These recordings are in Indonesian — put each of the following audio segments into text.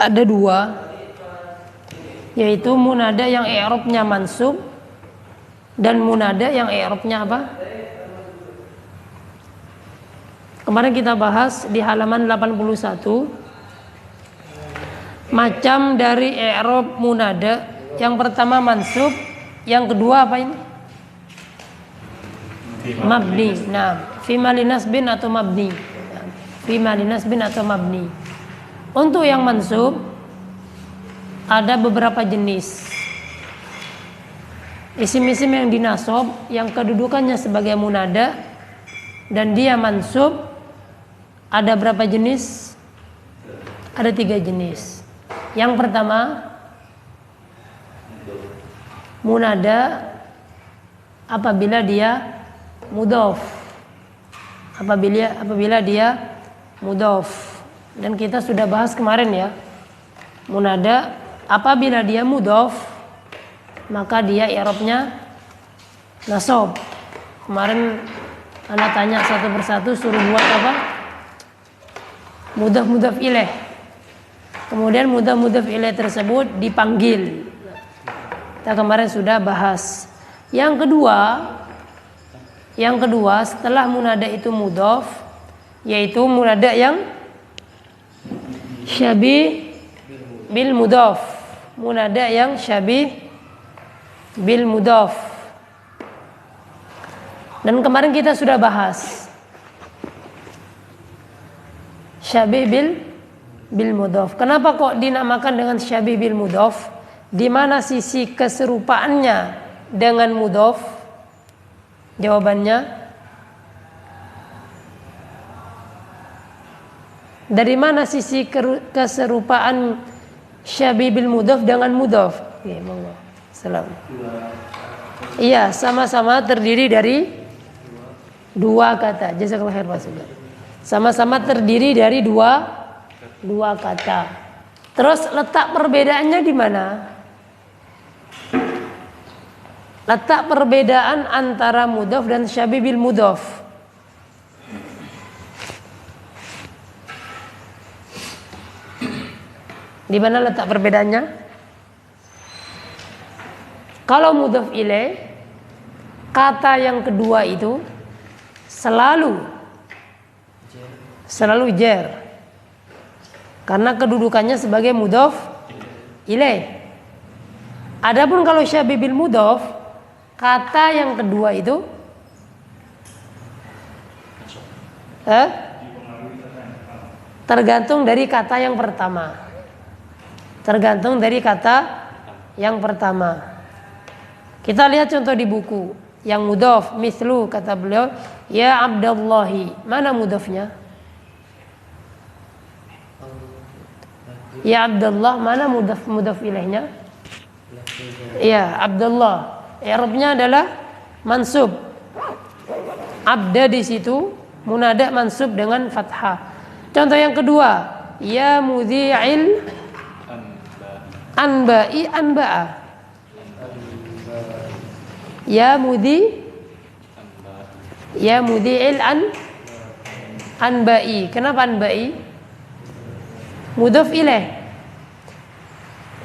ada dua, yaitu munada yang i'rabnya mansub dan munada yang i'rabnya apa? Kemarin kita bahas di halaman 81 macam dari i'rab munada. Yang pertama mansub, yang kedua apa ini? Mabni. Nah, fi mali nasbin atau mabni. Fi mali nasbin atau mabni. Untuk yang mansub ada beberapa jenis. Isim-isim yang dinasab yang kedudukannya sebagai munada dan dia mansub ada berapa jenis? Ada 3 jenis. Yang pertama munada apabila dia mudhaf. Apabila dia mudhaf. Dan kita sudah bahas kemarin ya. Munada apabila dia mudhaf maka dia i'rabnya nasab. Kemarin Anda tanya satu persatu suruh buat apa? Mudhaf ilaih. Kemudian mudhaf ilaih tersebut dipanggil. Kita kemarin sudah bahas. Yang kedua setelah munada itu mudhaf, yaitu munada yang syabih bil mudhaf. Munada yang syabih bil mudhaf. Dan kemarin kita sudah bahas syabih bil mudhaf. Kenapa kok dinamakan dengan syabih bil mudhaf? Di mana sisi keserupaannya dengan mudhaf? Jawabannya dari mana sisi keserupaan syabih bil mudhaf dengan mudhaf? Ya, monggo. Salam. Iya, sama-sama terdiri dari 2 kata. Jazakallahu khair Pak Sugeng. Sama-sama terdiri dari dua kata. Terus letak perbedaannya di mana? Letak perbedaan antara mudhaf dan syabih bil mudhaf. Di mana letak perbedaannya? Kalau mudhaf ilaih, kata yang kedua itu selalu jar. Karena kedudukannya sebagai mudhaf ilaih. Adapun kalau syabih bil mudhaf, kata yang kedua itu tergantung dari kata yang pertama. Kita lihat contoh di buku yang mudhaf, mislu kata beliau, ya Abdullahi. Mana mudhafnya? Ya Abdullah, mana mudhaf ilaihnya? Ya Abdullah. I'rabnya adalah mansub. Abda di situ munada mansub dengan fathah. Contoh yang kedua, ya mudhi'il anba'i anba'a. Ya mudhi'il anba'i. Kenapa anba'i? Mudhaf ilaih.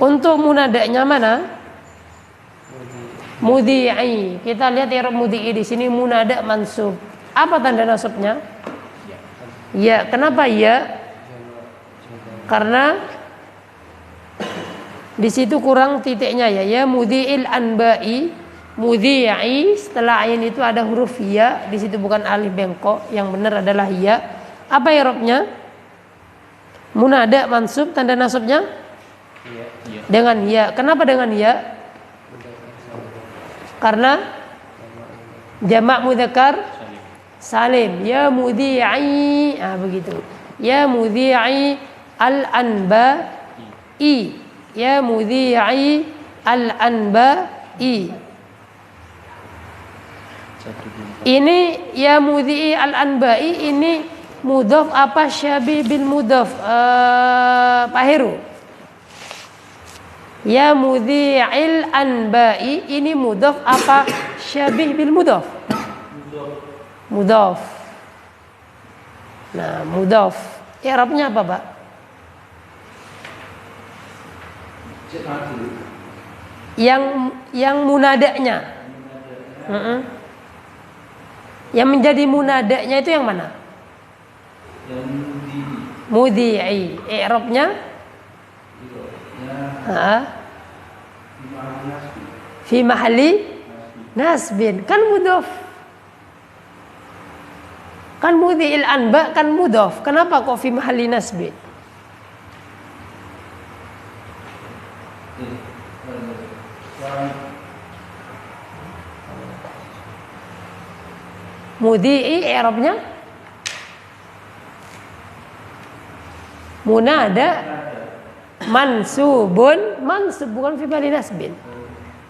Untuk munadanya mana? Mudhi'i. Kita lihat i'rab mudhi'i di sini munada mansub. Apa tanda nasabnya? Ya. Kenapa ya? Karena di situ kurang titiknya ya. Ya mudhi'il anba'i. Mudhi'i setelah ain itu ada huruf ya. Di situ bukan alif bengkok. Yang benar adalah ya. Apa i'rabnya? Munada mansub. Tanda nasabnya? Dengan ya. Kenapa dengan ya? Karena jamak mudzakkar salim. Ya mudhi'i. Begitu. Ya mudhi'i al-anba'i. Ya mudhi'i al-anba'i. Ini ya mudhi'i al-anba'i ini mudhaf apa syabih bil mudhaf? Pak Heru. Ya mudhi'il anba'i ini mudhaf apa syabih bil mudhaf? Mudhaf. Nah, mudhaf. I'rabnya apa, Pak? Yang munadanya. Yang menjadi munadanya itu yang mana? Yang Mudhi'i. I'rabnya? Fi mahalli nasbin. Kan mudhaf. Kan mudhi'il anba kan mudhaf. Kenapa kok fi mahalli nasbin? Mudhi'i i'rabnya munada mansubun, mansub bukan fi mahalli nasbin.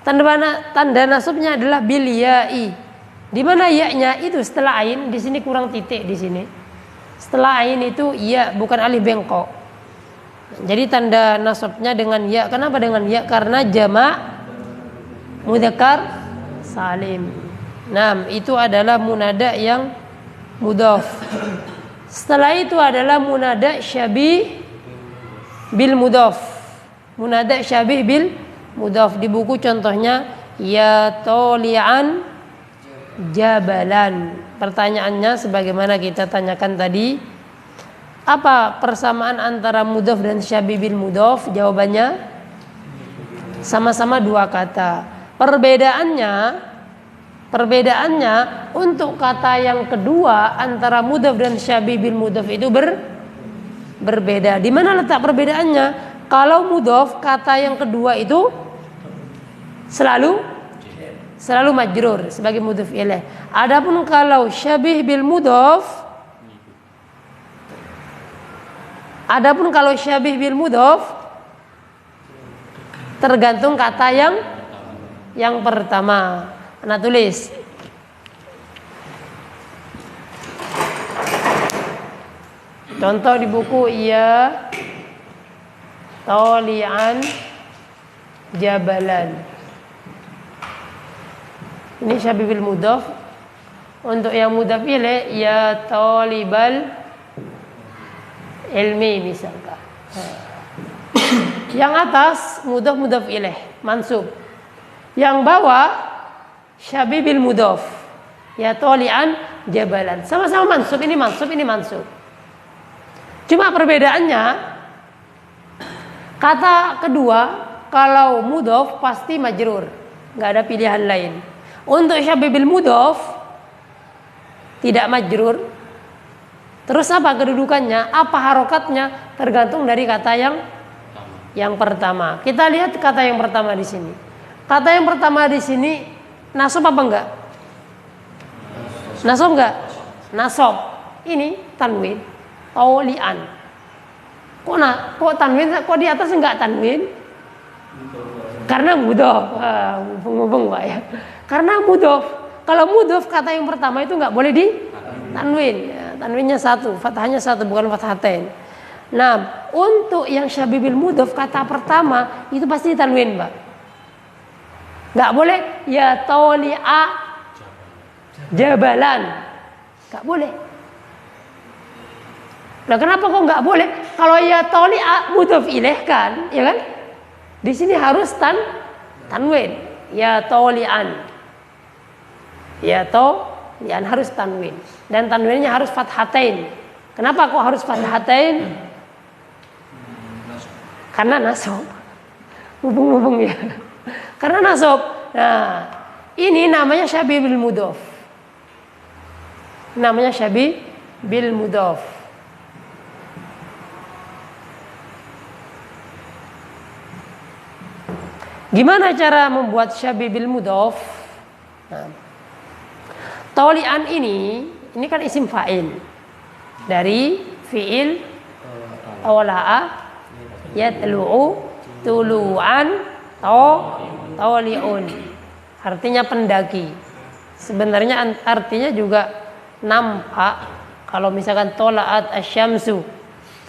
Tanda nasabnya adalah bil ya'i. Di mana ya-nya itu setelah ain, di sini kurang titik di sini. Setelah ain itu ya, bukan alif bengkok. Jadi tanda nasabnya dengan ya. Kenapa dengan ya? Karena jamak mudzakkar salim. Nah, itu adalah munada yang mudhaf. Setelah itu adalah munada syabih bil mudhaf. Munada syabih bil mudhaf di buku contohnya ya tolian jabalan. Pertanyaannya sebagaimana kita tanyakan tadi, apa persamaan antara mudhaf dan syabih bil mudhaf? Jawabannya sama-sama dua kata. Perbedaannya untuk kata yang kedua antara mudhaf dan syabih bil mudhaf itu berbeda. Di mana letak perbedaannya? Kalau mudhaf kata yang kedua itu selalu majrur sebagai mudhaf ilaih. Adapun kalau syabih bil mudhaf, tergantung kata yang pertama. Nah, tulis. Contoh di buku ya tolian jabalan. Ini syabih bil mudhaf. Untuk yang mudhaf ilaih ya talibal ilmi misalkan. Yang atas mudhaf ilaih mansub. Yang bawah syabih bil mudhaf. Ya tolian jabalan. Sama-sama mansub, ini mansub. Cuma perbedaannya kata kedua kalau mudhaf pasti majrur, enggak ada pilihan lain. Untuk syabih bil mudhaf tidak majrur. Terus apa kedudukannya? Apa harokatnya? Tergantung dari kata yang pertama. Kita lihat kata yang pertama di sini. Kata yang pertama di sini nasab apa enggak? Nasab enggak? Nasab. Ini tanwin. Taulian. Kok tanwin? Kok di atas enggak tanwin? Karena mudhaf. Ngomong Pak ya. Karena mudhaf. Kalau mudhaf kata yang pertama itu enggak boleh di tanwin. Ya, tanwinnya satu, fathahnya satu, bukan fathatain. Nah, untuk yang syabih bil mudhaf kata pertama itu pasti tanwin, Pak. Enggak boleh ya toli'a jabalan. Enggak boleh. Nah, kenapa kok enggak boleh? Kalau ya toli'a mudhaf ilaih kan, ya kan? Di sini harus tanwin. Ya toli'an. Ya toli'an harus tanwin. Dan tanwinnya harus fathatain. Kenapa kok harus fathatain? Karena nasab. Hubung ya. Karena nasab. Nah, ini namanya syabih bil mudhaf. Namanya syabih bil mudhaf. Gimana cara membuat syabih bil mudhaf? Nah, tolian ini kan isim fa'il dari fi'il tola'a yatlu'u tulu'an toli'un. Artinya pendaki. Sebenarnya artinya juga nampak. Kalau misalkan tola'at asyamsu,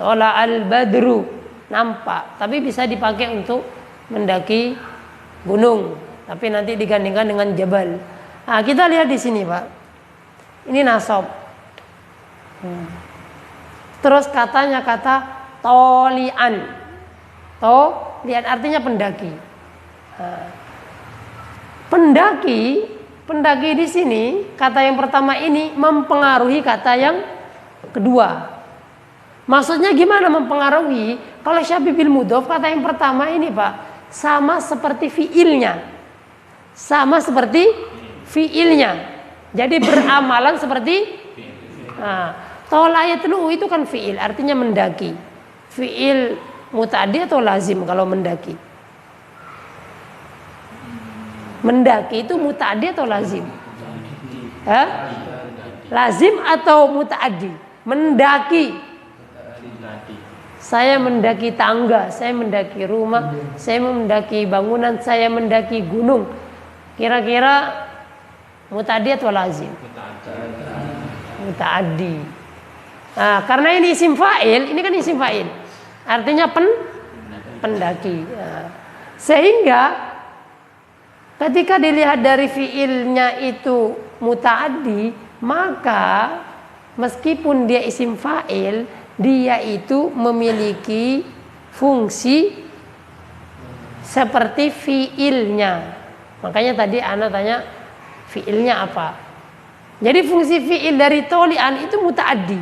tola'al badru, nampak. Tapi bisa dipakai untuk mendaki gunung. Tapi nanti digandingkan dengan jabal. Nah, kita lihat di sini, Pak. Ini nasab. Terus katanya kata tolian. lihat artinya pendaki. Pendaki di sini kata yang pertama ini mempengaruhi kata yang kedua. Maksudnya gimana mempengaruhi? Kalau syabih bil mudhof kata yang pertama ini Pak sama seperti fiilnya. Sama seperti fiilnya. Jadi beramalan seperti tolayatlu itu kan fiil artinya mendaki. Fiil muta'addi atau lazim kalau mendaki? Mendaki itu muta'addi atau lazim? Lazim atau muta'addi? Mendaki. Saya mendaki tangga, saya mendaki rumah, saya mendaki bangunan, saya mendaki gunung. Kira-kira muta'addi atau lazim? Muta'addi. Nah, karena ini isim fa'il, ini kan isim fa'il. Artinya pendaki. Nah, sehingga ketika dilihat dari fiilnya itu muta'addi, maka meskipun dia isim fa'il, dia itu memiliki fungsi seperti fiilnya. Makanya tadi Ana tanya fiilnya apa. Jadi fungsi fiil dari tolian itu muta'addi.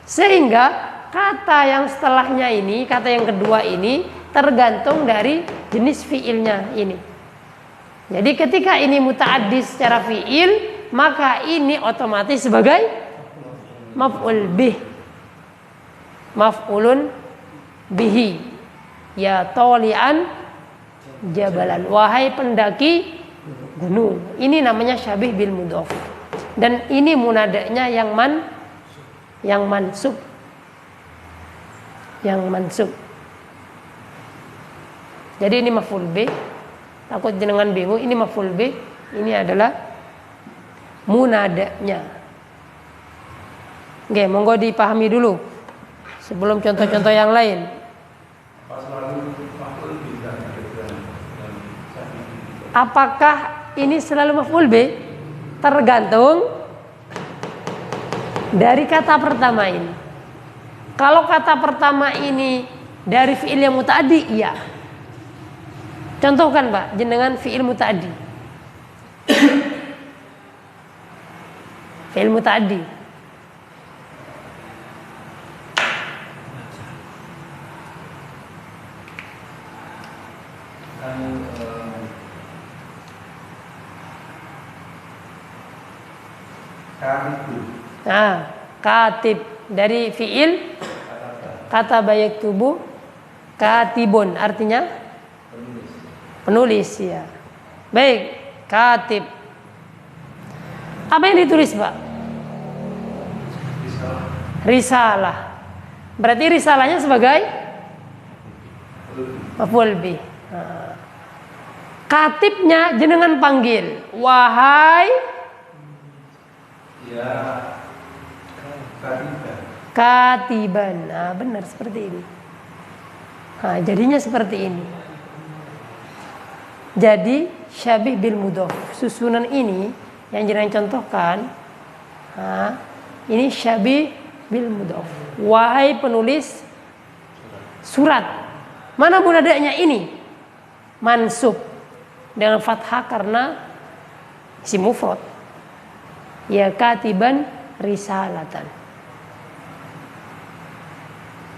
Sehingga kata yang setelahnya ini, kata yang kedua ini tergantung dari jenis fiilnya ini. Jadi ketika ini muta'addi secara fiil, maka ini otomatis sebagai maf'ul bih. Maf'ulun bihi. Ya tolian jabalan, wahai pendaki gunung. Ini namanya syabih bil mudhof. Dan ini munadanya yang mansub. Yang mansub. Jadi ini maf'ul bih. Takut jenengan bingung, ini maf'ul bih, ini adalah munadanya. Oke, monggo dipahami dulu sebelum contoh-contoh yang lain. Apakah ini selalu maf'ul bih? Tergantung dari kata pertama ini. Kalau kata pertama ini dari fi'il yang muta'addi, iya. Contohkan Pak, jenengan fi'il muta'addi. Fi'il muta'addi. Nah, katib dari fi'il kata bayak tubuh katibun artinya penulis ya. Baik, katib. Apa yang ditulis Pak? Risalah. Berarti risalahnya sebagai maf'ul bih. Katibnya jenengan panggil, wahai katiban. Nah, benar seperti ini. Nah, jadinya seperti ini. Jadi syabih bil mudhof. Susunan ini yang jenengan contohkan. Nah, ini syabih bil mudhof. Wahai penulis surat. Mana munadanya ini? Mansub dengan fathah karena isim mufrad. Ya katiban risalatan.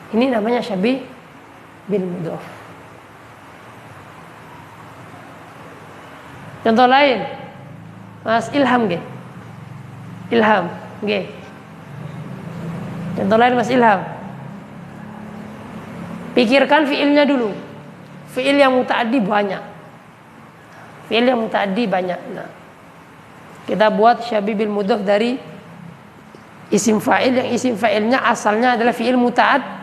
Ini namanya syabih bil mudhof. Contoh lain, Mas Ilham nggih. Ilham nggih. Contoh lain Mas Ilham. Pikirkan fiilnya dulu. Fiil yang muta'addi banyak. Fiil yang muta'addi banyak. Nah, kita buat syabih bil mudhof dari isim fa'il yang isim fa'ilnya asalnya adalah fiil muta'addi.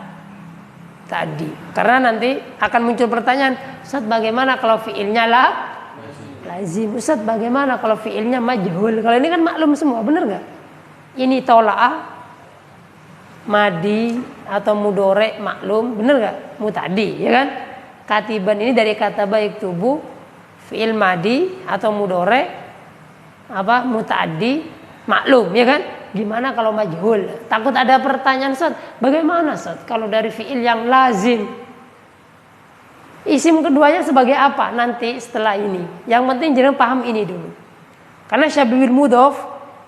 Karena nanti akan muncul pertanyaan, Ustaz bagaimana kalau fiilnya lazim? Ustaz bagaimana kalau fiilnya majhul? Kalau ini kan maklum semua, benar nggak? Ini tola'ah, madi atau mudore maklum, benar nggak? Muta'addi, ya kan? Katiban ini dari kata baik tubuh, fiil madi atau mudore muta'addi maklum, ya kan? Gimana kalau majhul? Takut ada pertanyaan, Ustaz, bagaimana Ustaz kalau dari fiil yang lazim? Isim keduanya sebagai apa nanti setelah ini. Yang penting jangan paham ini dulu. Karena syabibil mudhof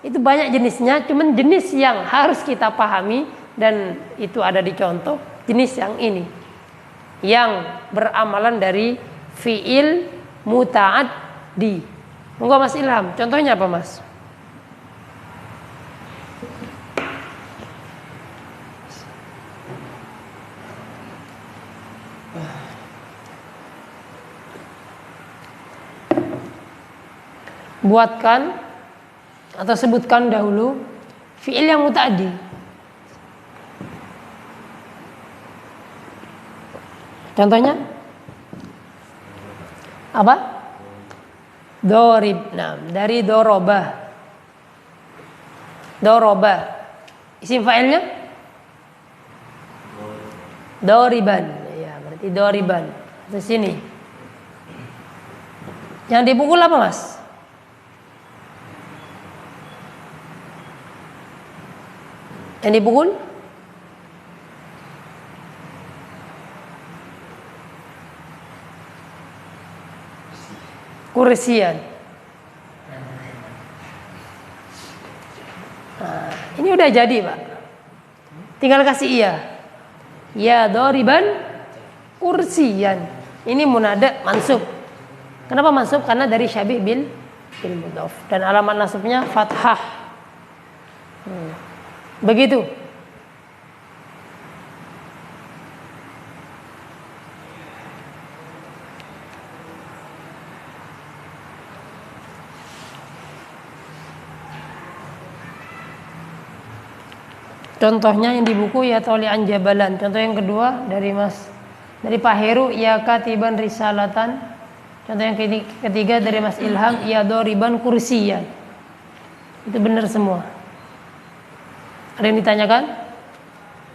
itu banyak jenisnya, cuman jenis yang harus kita pahami dan itu ada di contoh jenis yang ini. Yang beramalan dari fiil muta'addi. Monggo Mas Ilham, contohnya apa Mas? Buatkan atau sebutkan dahulu fiil yang muta'addi. Contohnya apa? Dorib. Nah, dari dorobah. Dorobah. Isim fa'ilnya? Doriban. Ya, berarti doriban. Di sini. Yang dipukul apa, Mas? Yang dipukul? Kursian. Nah, ini udah jadi Pak. Tinggal kasih iya. Ya doriban kursian. Ini munada mansub. Kenapa mansub? Karena dari syabih bil mudhof. Dan alamat nasabnya fathah. Begitu. Contohnya yang di buku ya tolian jabalan. Contoh yang kedua dari Pak Heru ya katiban risalatan. Contoh yang ketiga dari Mas Ilham ya doriban kursiyan. Itu benar semua. Ada yang ditanyakan?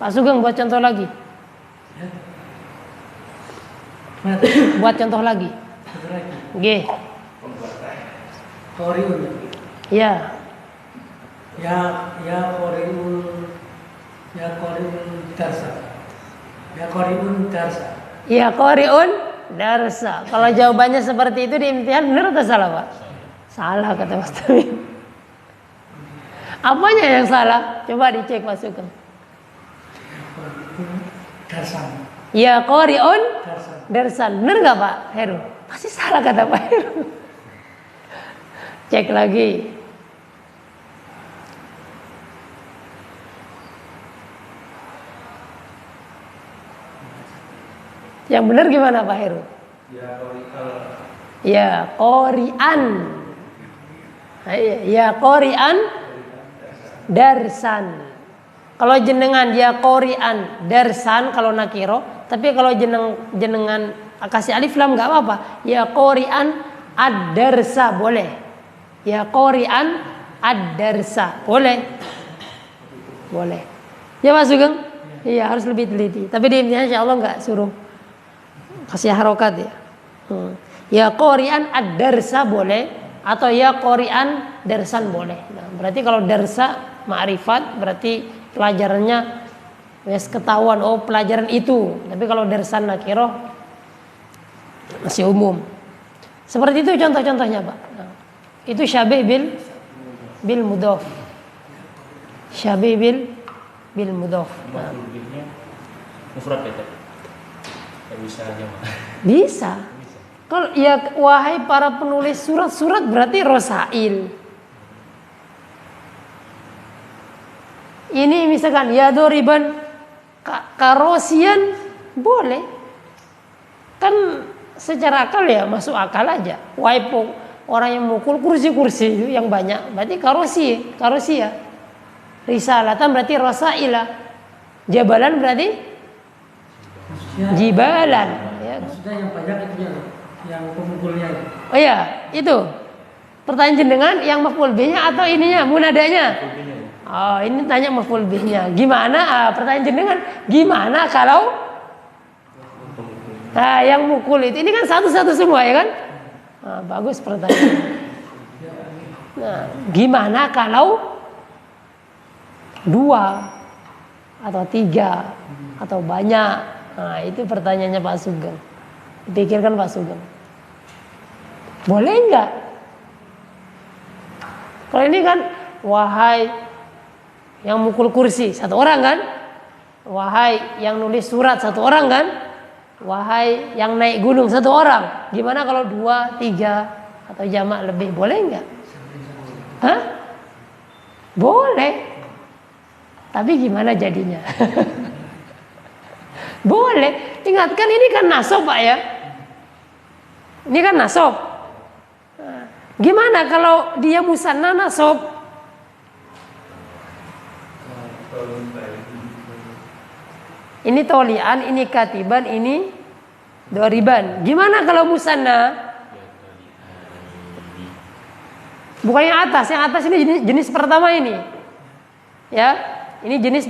Pak Sugeng buat contoh lagi. Buat contoh lagi. G. Koriun. Ya. Ya koriun. Ya koriun darsa. Ya koriun darsa. Ya koriun darsa. Kalau jawabannya seperti itu di imtihan benar atau salah Pak? Salah kata Mas Tamim. Apanya yang salah? Coba dicek Mas Sugeng. Darsan. Ya koriun darsan. Benar nggak Pak Heru? Pasti salah kata Pak Heru. Cek lagi. Yang benar gimana Pak Heru? Ya qori'an. Ya qori'an darsan. Kalau jenengan ya qori'an darsan kalau nakiro, tapi kalau jenengan kasih alif lam enggak apa-apa. Ya qori'an ad-darsa boleh. Ya qori'an ad-darsa boleh. Boleh. Ya Mas Sugeng? Iya harus lebih teliti. Tapi di imtihan insyaallah enggak suruh kasih harokat ya. Ya qori'an ad-darsa boleh atau ya qori'an darsan boleh. Nah, berarti kalau darsa ma'rifat berarti pelajarannya wes ketahuan oh pelajaran itu. Tapi kalau darsan nakiroh masih umum. Seperti itu contoh-contohnya Pak. Nah, itu syabih bil mudhof. Syabih bil mudhof. Nah. Mufrad ya. Bisa aja Pak. Bisa. Kalau ya wahai para penulis surat-surat berarti rosail. Ini misalkan ya doriban karosian boleh. Kan secara akal ya masuk akal aja. Wahai orang yang mukul kursi-kursi itu yang banyak berarti karosia. Risalatan berarti rosaila. Jabalan berarti jibalan ya. Maksudnya yang banyak itu yang pemukulnya. Oh iya, itu. Pertanyaan jenengan yang maf'ul bihnya atau ininya munadanya? Oh, ini tanya maf'ul bihnya. Gimana? Pertanyaan jenengan, gimana kalau yang mukul itu ini kan satu-satu semua ya kan? Nah, bagus pertanyaan. Nah, gimana kalau 2 atau 3 atau banyak? Nah, itu pertanyaannya Pak Sugeng. Dipikirkan Pak Sugeng. Boleh enggak? Kalau ini kan, wahai yang mukul kursi, satu orang kan? Wahai yang nulis surat, satu orang kan? Wahai yang naik gunung, satu orang. Gimana kalau 2, 3 atau jamak lebih? Boleh enggak? Hah? Boleh. Tapi gimana jadinya? Boleh. Ingatkan ini kan nasab Pak ya. Ini kan nasab. Gimana kalau dia musanna nasab? Ini tolian, ini katiban, ini doriban. Gimana kalau musanna? Bukan yang atas ini jenis pertama ini. Ya, ini jenis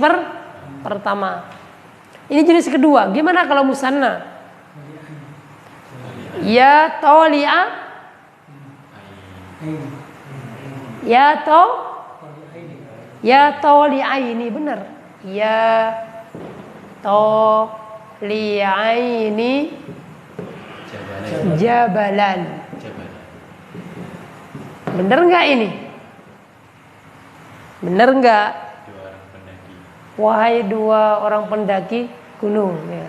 pertama. Ini jenis kedua. Gimana kalau musanna? Ya toli'a. Ya toli'aini, benar. Ya toli'aini jabalan. Bener nggak ini? Bener nggak? Wahai 2 orang pendaki gunung. Ya.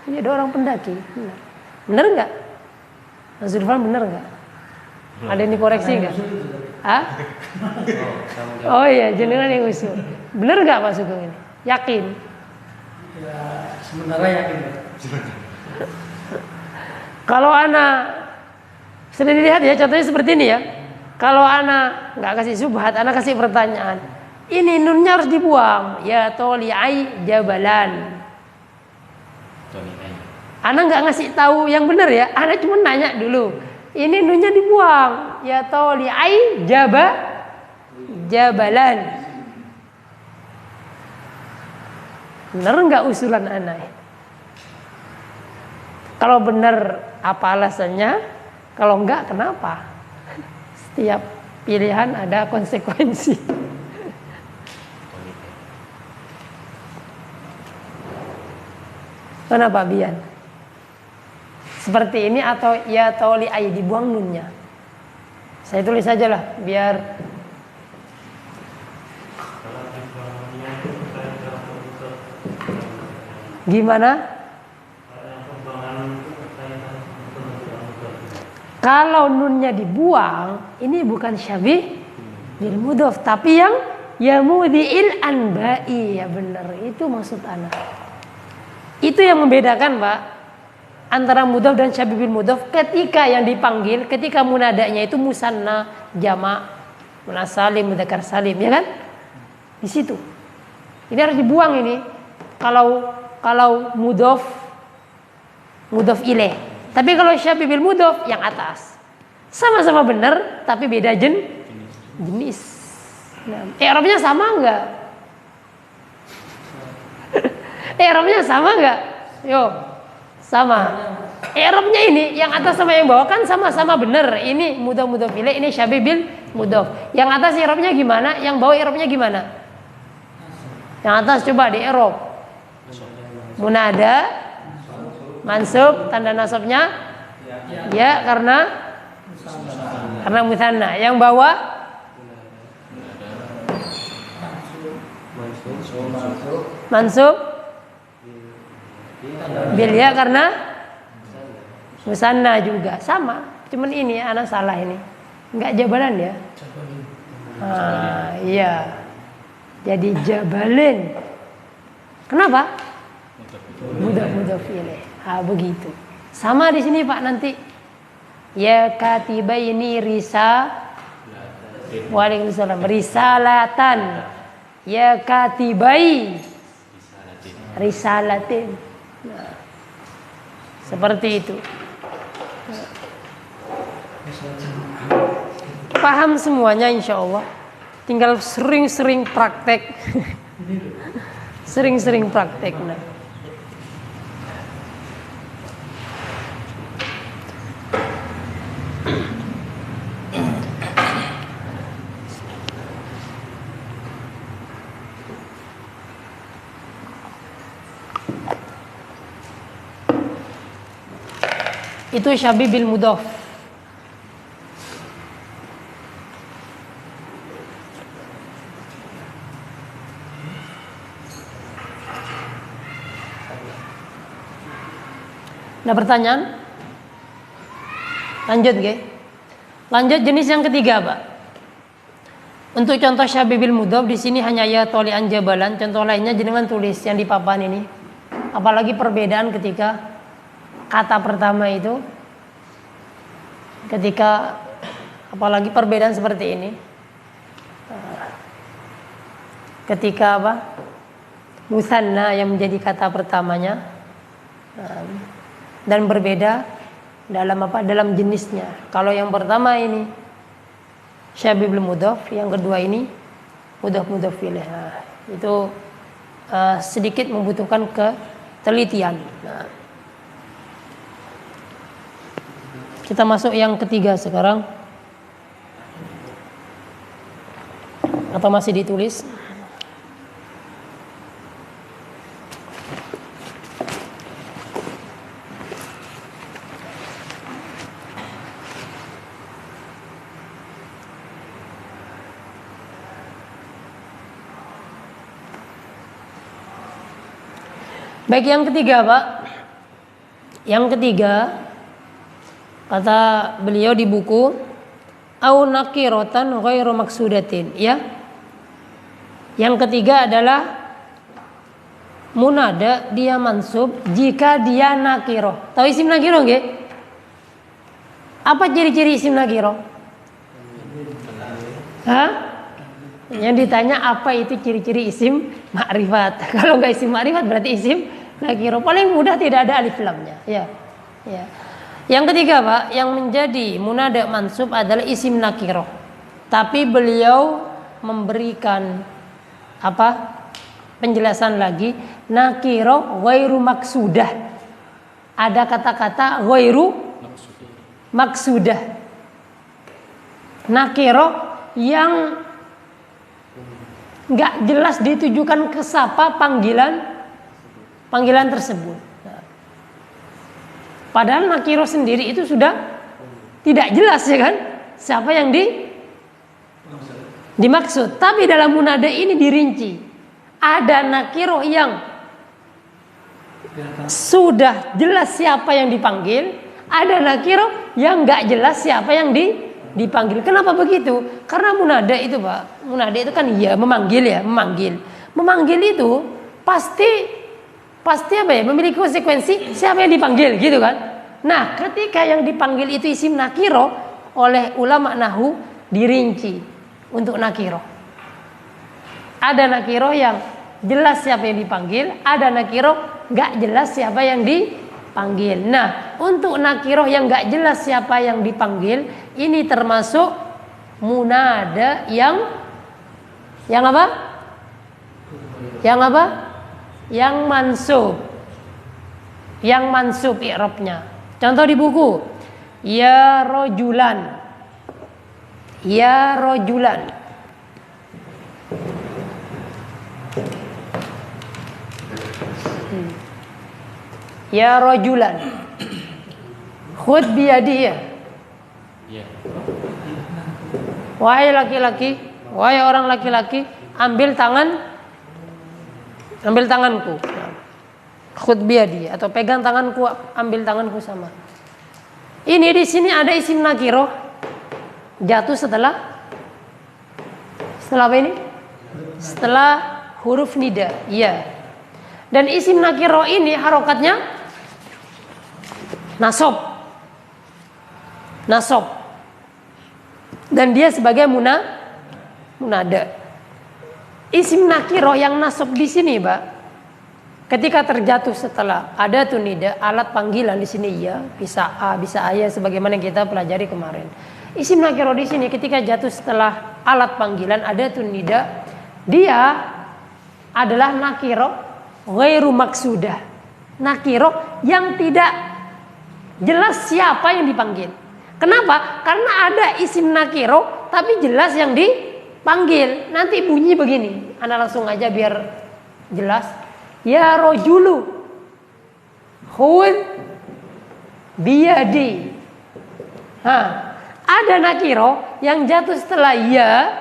Ini 2 orang pendaki. Bener, bener nggak? Mas Zulfan bener nggak? Ada yang dikoreksi nggak? Hah? Oh iya, jenengan yang usul. Bener nggak Pak Sugeng ini? Yakin? Ya, sementara yakin. Kalau anak sudah dilihat ya, contohnya seperti ini ya. Kalau anak nggak kasih subhat, anak kasih pertanyaan. Ini nunnya harus dibuang. Ya toli'ai jabalan. Anak nggak ngasih tahu yang benar ya. Anak cuma nanya dulu. Ini nunnya dibuang. Ya toli'ai jabalan. Benar nggak usulan anak? Kalau benar apa alasannya? Kalau enggak kenapa? Setiap pilihan ada konsekuensi. Kenapa Bian? Seperti ini atau ya toli'ai, dibuang nunnya. Saya tulis saja lah biar gimana? Kalau nunnya dibuang, ini bukan syabih bil mudhaf, tapi yang yamudhi'il anba'i. Ya benar, itu maksud anak. Itu yang membedakan Pak antara mudhaf dan syabih bil mudhaf. Ketika yang dipanggil, ketika munadanya itu musanna, jamak, munas salim, mudzakkar salim, ya kan? Di situ. Ini harus dibuang ini. Kalau mudhaf ilaih. Tapi kalau syabih bil mudhaf yang atas. Sama-sama benar tapi beda jenis. Nah, i'rabnya sama enggak? I'rabnya sama enggak? Yo. Sama. I'rabnya ini yang atas sama yang bawah kan sama-sama benar. Ini mudhaf ilaih, ini syabih bil mudhaf. Yang atas i'rabnya gimana? Yang bawah i'rabnya gimana? Yang atas coba di i'rab. Munada mansub, tanda nasabnya ya karena mutsanna. Yang bawah mansub bil ya karena mutsanna juga sama. Cuman ini anak salah ini. Enggak jabalan ya. Iya. Jadi jabalin. Kenapa? Mudhaf ilaih. Begitu. Sama di sini Pak nanti. Ya katibaini Waalaikumsalam. Risalatan. Ya katibai risalatin. Nah, seperti itu. Paham semuanya insya Allah. Tinggal sering-sering praktek. Sering-sering praktek. Nah. Itu syabih bil mudhaf. Ada pertanyaan? Lanjut, ge. Lanjut jenis yang ketiga, Pak. Untuk contoh syabih bil mudhaf di sini hanya ya tolian jabalan. Contoh lainnya jenengan tulis yang di papan ini. Apalagi perbedaan ketika kata pertama itu, ketika apalagi perbedaan seperti ini. Ketika apa? Musanna yang menjadi kata pertamanya. Dan berbeda dalam apa? Dalam jenisnya. Kalau yang pertama ini syabih bil mudhaf, yang kedua ini mudhaf ilaih. Nah, itu sedikit membutuhkan ketelitian. Nah, kita masuk yang ketiga sekarang. Atau masih ditulis? Baik, yang ketiga, Pak. Yang ketiga, kata beliau di buku, au nakiratan ghairu maksudatin, ya. Yang ketiga adalah munada dia mansub jika dia nakiro. Tahu isim nakiro nggih? Apa ciri-ciri isim nakiro? Hah? Yang ditanya apa itu ciri-ciri isim ma'rifat. Kalau nggak isim ma'rifat berarti isim nakiro. Paling mudah tidak ada alif lamnya, ya. Ya. Yang ketiga, Pak, yang menjadi munada mansub adalah isim nakiro. Tapi beliau memberikan apa? Penjelasan lagi, nakiro ghairu maksudah. Ada kata-kata ghairu maksudah. Nakiro yang nggak jelas ditujukan ke siapa panggilan tersebut. Padahal nakiro sendiri itu sudah tidak jelas, ya kan? Siapa yang dimaksud. Tapi dalam munada ini dirinci. Ada nakiro yang sudah jelas siapa yang dipanggil, ada nakiro yang nggak jelas siapa yang dipanggil. Kenapa begitu? Karena munada itu, Pak, munada itu kan ya memanggil, ya, memanggil. Memanggil itu pasti apa ya? Memiliki konsekuensi siapa yang dipanggil, gitu kan? Nah, ketika yang dipanggil itu isim nakiro, oleh ulama nahwu dirinci untuk nakiro. Ada nakiro yang jelas siapa yang dipanggil, ada nakiro nggak jelas siapa yang dipanggil. Nah, untuk nakiro yang nggak jelas siapa yang dipanggil, ini termasuk munada yang apa? Yang apa? Yang mansub. Yang mansub i'rabnya. Contoh di buku, ya rojulan. Ya rojulan. Ya rojulan. Khud biyadiyah. Wahai laki-laki, wahai orang laki-laki, ambil tanganku. Khud biyadi, atau pegang tanganku, ambil tanganku sama. Ini di sini ada isim nakiro jatuh setelah apa ini? Setelah huruf nida, ya. Dan isim nakiro ini harokatnya nasab. Dan dia sebagai munada. Isim nakiro yang nasab di sini, Pak, ketika terjatuh setelah ada tunida, alat panggilan di sini ya, bisa a, bisa ayah, sebagaimana kita pelajari kemarin. Isim nakiro di sini ketika jatuh setelah alat panggilan ada tunida, dia adalah nakiro ghairu maksudah. Nakiro yang tidak jelas siapa yang dipanggil. Kenapa? Karena ada isim nakiro tapi jelas yang dipanggil. Nanti bunyi begini. Anda langsung aja biar jelas. Ya rojulu khud biyadi. Ada nakiro yang jatuh setelah ya,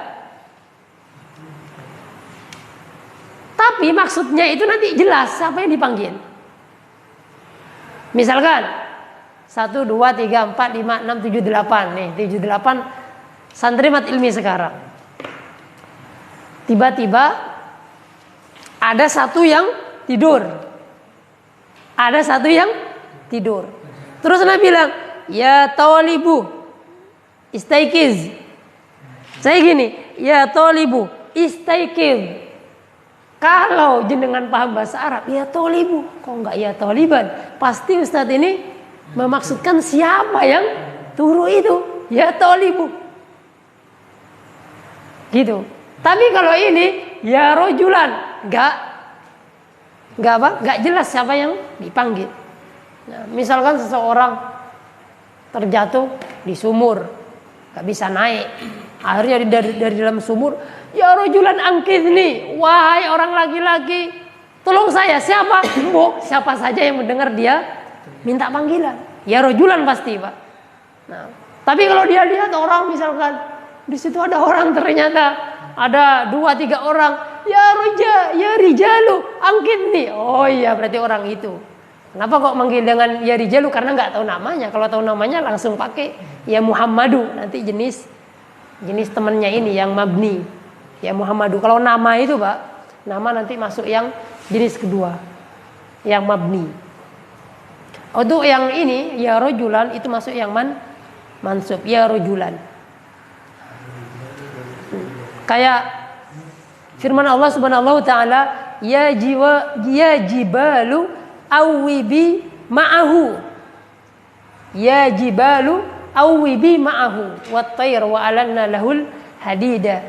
tapi maksudnya itu nanti jelas siapa yang dipanggil. Misalkan 1, 2, 3, 4, 5, 6, 7, 8. Nih 7, 8 santri mat ilmi sekarang. Tiba-tiba ada satu yang tidur. Ada satu yang tidur. Terus Nabi bilang, ya talibu istaikiz. Saya gini, ya talibu istaikiz. Kalau jenengan paham bahasa Arab, ya talibu. Kok enggak ya taliban? Pasti Ustadz ini memaksudkan siapa yang turu itu. Ya talibu. Gitu. Tapi kalau ini, ya rojulan. Enggak jelas siapa yang dipanggil. Nah, misalkan seseorang terjatuh di sumur, nggak bisa naik, akhirnya dari dalam sumur, ya rojulan angkidni, wahai orang laki-laki, tolong saya. Siapa? Siapa saja yang mendengar dia minta panggilan, ya rojulan pasti pak. Nah, tapi kalau dia lihat orang, misalkan di situ ada orang, ternyata ada 2, 3 orang, ya rijalu angkidni, oh iya berarti orang itu. Kenapa kok manggil dengan ya rijalu? Karena nggak tahu namanya. Kalau tahu namanya langsung pakai ya Muhammadu. Nanti jenis temannya ini yang mabni. Ya Muhammadu. Kalau nama itu pak, nama nanti masuk yang jenis kedua, yang mabni. Untuk yang ini ya rojulan itu masuk yang mansub ya rojulan. Kayak firman Allah Subhanahu wa taala, ya jibalu awibi ma'ahu. Ya jibalu awibi ma'ahu wat-tayr wa alanna lahul hadida.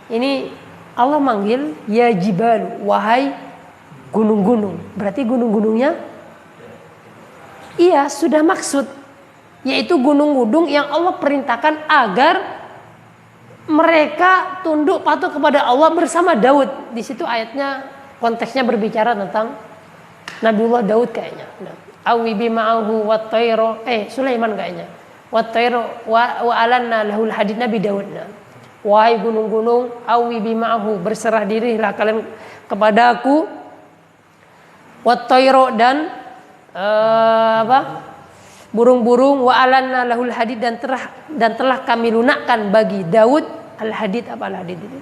Ini Allah manggil ya jibalu, wahai gunung-gunung. Berarti gunung-gunungnya iya sudah maksud, yaitu gunung-gunung yang Allah perintahkan agar mereka tunduk patuh kepada Allah bersama Daud. Di situ ayatnya konteksnya berbicara tentang Nabiullah Daud kayaknya. Awi bima'ahu wat-tayru Sulaiman kayaknya. Wat-tayru wa alanna lahul hadid, Nabi Daud. Wahai gunung-gunung, awi bima'ahu, berserah dirilah kalian kepadaku. Wat-tayru dan burung-burung, wa alanna lahul hadid, dan telah kami lunakkan bagi Daud al-hadid. Apa al-hadid itu?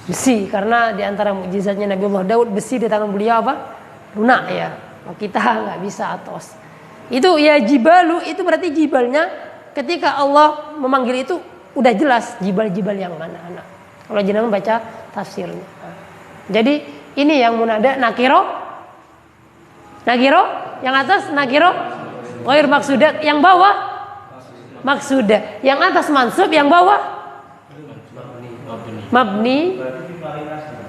Besi, karena di antara mukjizatnya Nabiullah Daud, besi di tangan beliau apa? Lunak ya. Kita nggak bisa atos. Itu ya jibalu, itu berarti jibalnya ketika Allah memanggil itu udah jelas jibal-jibal yang mana. Nah, kalau jenengan baca tafsirnya. Jadi ini yang munada nakiro, yang atas nakiro, ghair maksudah, yang bawah maksudah, yang atas mansub, yang bawah mabni.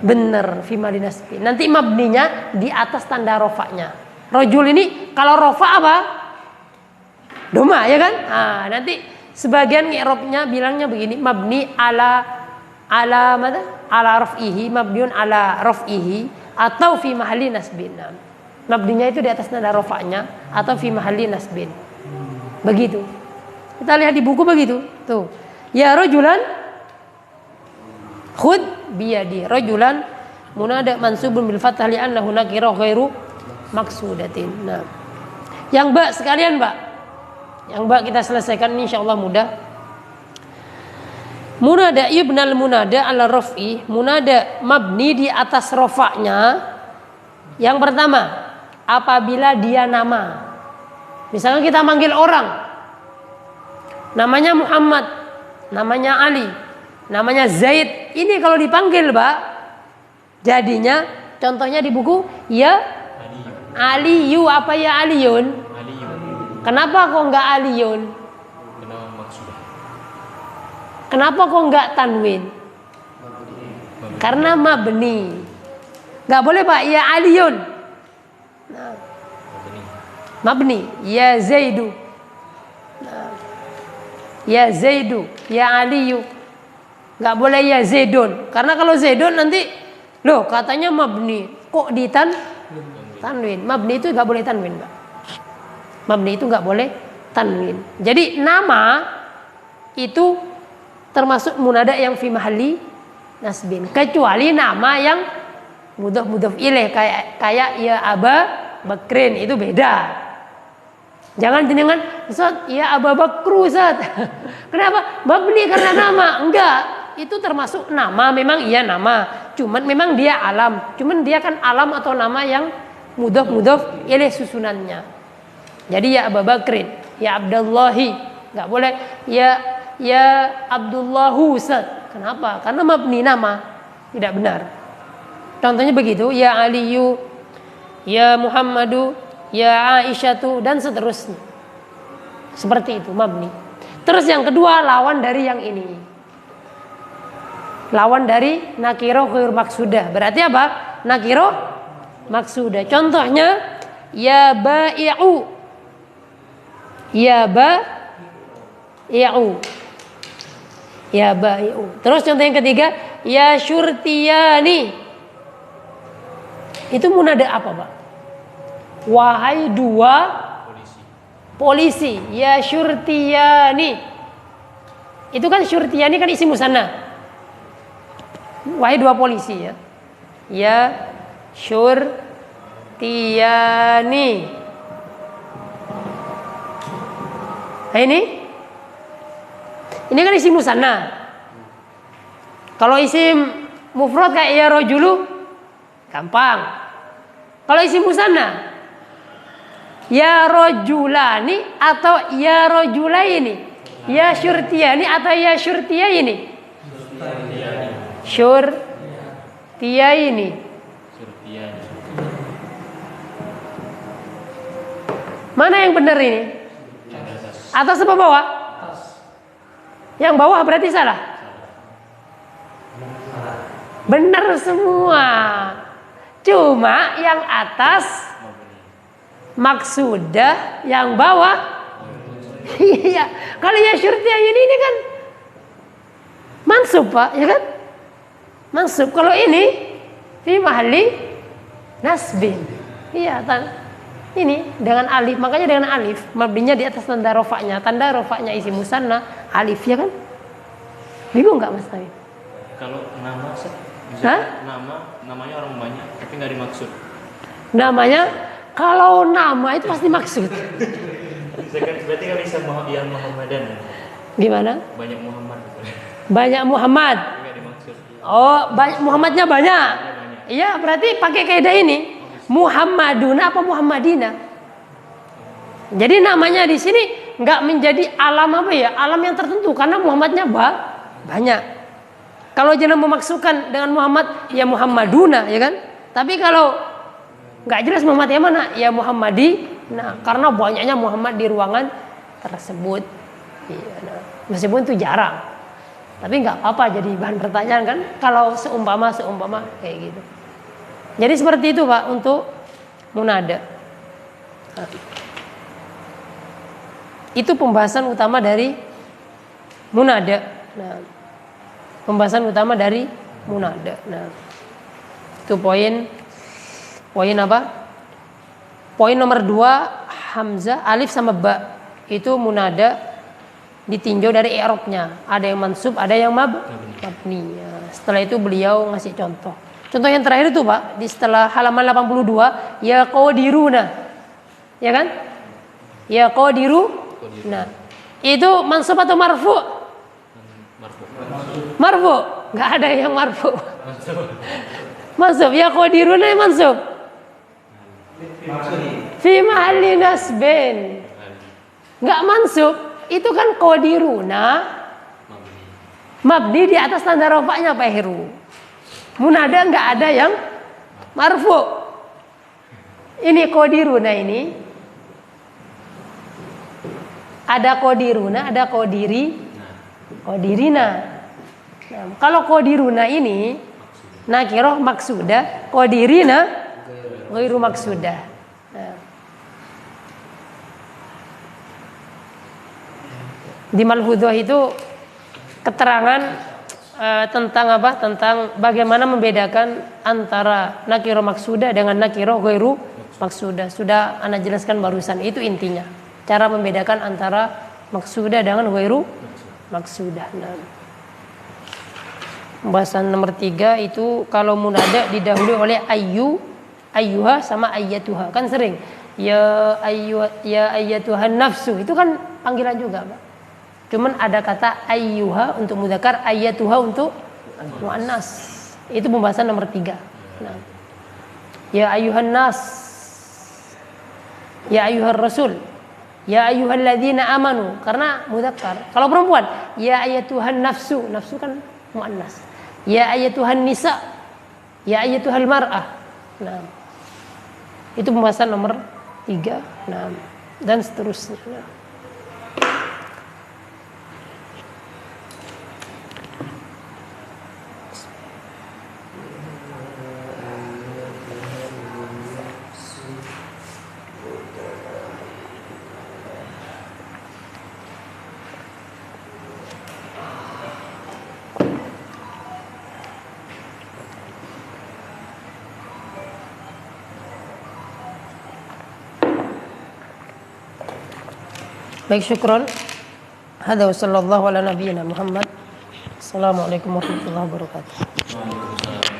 Bener, fimalinasbi. Nanti mabninya di atas tanda rofaknya. Rojul ini kalau rofa apa? Doma ya kan? Nah, nanti sebagian i'rabnya bilangnya begini, mabni ala raf'ihi, mabniun ala raf'ihi, atau fi mahalli nasbin. Mabninya itu di atas tanda rofaknya atau fi mahalli nasbin. Begitu. Kita lihat di buku begitu. Tuh. Ya rojulan khud biyadi, rajulan munada mansubun bil fathah li'annahu nakirah ghairu maksudatin. Nah, yang Mbak sekalian, Mbak, yang Mbak kita selesaikan ini insyaallah mudah. Munada ibnal munada ala raf'i, munada mabni di atas rofaknya. Yang pertama, apabila dia nama. Misalnya kita manggil orang, namanya Muhammad, namanya Ali, namanya Zaid. Ini kalau dipanggil, Mbak, jadinya contohnya di buku ya Aliyu, apa ya Aliyun? Kenapa kok enggak Aliyun? Kenapa kok enggak tanwin? Karena mabni. Enggak boleh, Pak, ya Aliyun. Nah, mabni, ya Zaidu. Nah, ya Zaidu, ya Aliyu. Nggak boleh ya Zaidun, karena kalau Zaidun nanti loh katanya mabni, kok tanwin. Mabni itu nggak boleh tanwin, Mbak. Mabni itu nggak boleh tanwin. Jadi nama itu termasuk munada yang fi mahalli nasbin, kecuali nama yang mudhof ilaih kayak ya Aba Bakrin, itu beda. Jangan jenengan Ustaz, ya Aba Bakru Ustaz. Kenapa? Mabni karena nama. Enggak, itu termasuk nama, memang iya nama. Cuman memang dia alam. Cuman dia kan alam atau nama yang mudhof ilaih susunannya. Jadi ya Aba Bakrin, ya Abdullahi, enggak boleh ya Abdullahu Ustaz. Kenapa? Karena mabni nama. Tidak benar. Contohnya begitu, ya Aliyu, ya Muhammadu, ya Aisyatu, dan seterusnya. Seperti itu mabni. Terus yang kedua, lawan dari yang ini. Lawan dari nakiro ghair maksudah. Berarti apa? Nakiro maksudah. Contohnya ya bai'u. Ya bai'u. Ya bai'u. Terus contoh yang ketiga, ya syurtiyani. Itu munada apa, Pak? Wahai dua polisi. Ya syurtiyani. Itu kan syurtiyani kan isim musanna. Wahai dua polisi ya. Ya syurtiyani. Nah ini kan isim musanna. Kalau isim mufrad kayak ya rajulu gampang. Kalau isim musanna ya rajulani atau ya rajulaini, ya syurtiyani atau ya syurtiyaini. Syurtiyaini. Mana yang benar ini? Atas apa bawah? Yang bawah berarti salah. Benar semua. Cuma yang atas maksudah, yang bawah iya. Kalau ya syurtiyaini ini kan mansub, Pak, ya kan? Mansub. Kalau ini fi mahalli nasbin. Iya, ini dengan alif, makanya dengan alif, mabninya di atas tanda rofaknya. Tanda rofaknya isim musanna, alif, ya kan? Bingung nggak Mas Tawi? Kalau nama, namanya orang banyak, tapi nggak dimaksud. Namanya, kalau nama itu pasti maksud. Berarti kan bisa yang Muhammadan. Gimana? Banyak Muhammad. Banyak Muhammad. Nggak dimaksud. Oh, Muhammadnya banyak. Iya, berarti pakai kaidah ini. Muhammaduna apa Muhammadina? Jadi namanya di sini nggak menjadi alam apa ya? Alam yang tertentu karena Muhammadnya banyak. Kalau jangan memaksudkan dengan Muhammad ya Muhammaduna, ya kan? Tapi kalau nggak jelas Muhammad yang mana, ya Muhammadi. Nah, karena banyaknya Muhammad di ruangan tersebut. Iya, nah. Meskipun itu jarang. Tapi nggak apa-apa jadi bahan pertanyaan kan? Kalau seumpama kayak gitu. Jadi seperti itu Pak untuk munada. Nah, itu pembahasan utama dari munada. Nah, pembahasan utama dari munada. Nah, itu poin apa? Poin nomor 2, hamzah, alif sama ba. Itu munada ditinjau dari i'rabnya. Ada yang mansub, ada yang mabni. Setelah itu beliau ngasih contoh. Contoh yang terakhir itu Pak, di setelah halaman 82, ya qadiruna. Ya kan? Ya qadiru. Nah, itu mansub atau marfu? Marfu. Enggak ada yang marfu. Mansub. Ya qadiruna yang mansub. Fi mahalli nasbin. Enggak mansub. Itu kan qadiruna mabni di atas tanda rafa'nya Pak Heru. Munada enggak ada yang marfu. Ini qadiruna ini. Ada qadiruna, ada qadirina. Nah, kalau qadiruna ini nakirah maksudah, qadirina ghairu maksudah. Nah. Di malhudhah itu keterangan tentang apa? Tentang bagaimana membedakan antara nakirah maksudah dengan nakirah ghairu maksudah. Sudah ana jelaskan barusan, itu intinya. Cara membedakan antara maksudah dengan ghairu maksudah. Nah. Pembahasan nomor 3 itu kalau munada didahului oleh ayyuha sama ayyatuha. Kan sering ya ayyatuhan nafsu, itu kan panggilan juga, Pak. Cuman ada kata ayyuha untuk mudzakkar, ayyatuha untuk muannas. Itu pembahasan nomor 3. Nah. Ya ayyuhan nas, ya ayyuhar rasul, ya ayyuhalladzina amanu, karena mudzakkar. Kalau perempuan, ya ayyatuhan nafsu, nafsu kan muannas. Ya ayyatuhan nisa, ya ayyatuhal mar'ah. Nah. Itu pembahasan nomor 3. Nah, dan seterusnya. Nah. Baik, syukron. Hadza wa sallallahu ala nabiyyina Muhammad. Assalamualaikum warahmatullahi wabarakatuh. Waalaikumsalam.